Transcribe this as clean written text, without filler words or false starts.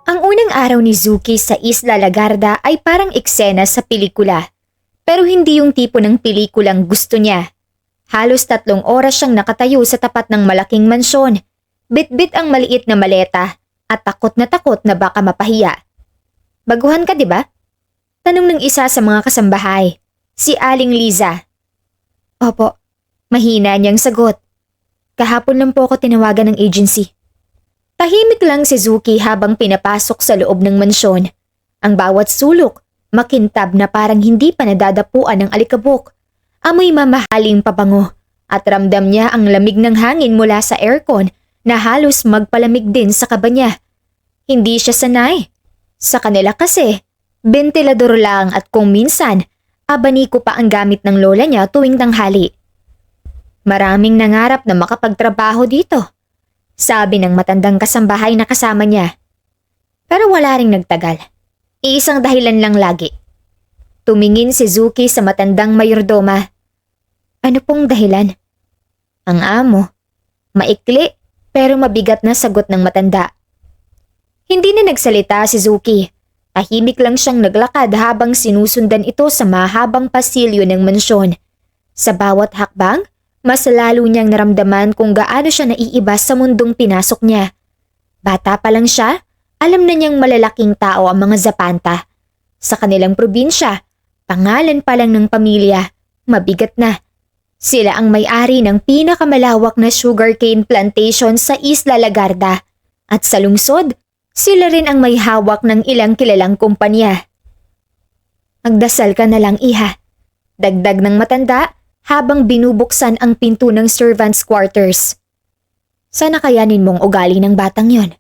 Ang unang araw ni Zuki sa Isla Lagarda ay parang eksena sa pelikula. Pero hindi yung tipo ng pelikulang gusto niya. Halos 3 oras siyang nakatayo sa tapat ng malaking mansyon. Bit-bit ang maliit na maleta at takot na baka mapahiya. Baguhan ka, di ba? Tanong ng isa sa mga kasambahay, si Aling Liza. Opo, mahina niyang sagot. Kahapon lang po ako tinawagan ng agency. Tahimik lang si Zuki habang pinapasok sa loob ng mansyon. Ang bawat sulok, makintab na parang hindi pa nadadapuan ng alikabok. Amoy mamahaling pabango at ramdam niya ang lamig ng hangin mula sa aircon na halos magpalamig din sa kaba niya. Hindi siya sanay. Sa kanila kasi, bentilador lang at kung minsan, abaniko pa ang gamit ng lola niya tuwing tanghali. Maraming nangarap na makapagtrabaho dito, sabi ng matandang kasambahay na kasama niya. Pero wala ring nagtagal. Iisang dahilan lang lagi. Tumingin si Zuki sa matandang mayordoma. Ano pong dahilan? Ang amo. Maikli pero mabigat na sagot ng matanda. Hindi na nagsalita si Zuki. Tahimik lang siyang naglakad habang sinusundan ito sa mahabang pasilyo ng mansyon. Sa bawat hakbang, mas lalo niyang naramdaman kung gaano siya naiiba sa mundong pinasok niya. Bata pa lang siya, alam na niyang malalaking tao ang mga Zapanta. Sa kanilang probinsya, pangalan pa lang ng pamilya, mabigat na. Sila ang may-ari ng pinakamalawak na sugarcane plantation sa Isla Lagarda. At sa lungsod, sila rin ang may hawak ng ilang kilalang kumpanya. Magdasal ka na lang, iha. Dagdag ng matanda habang binubuksan ang pinto ng servants' quarters. Sana kayanin mong ugali ng batang yon.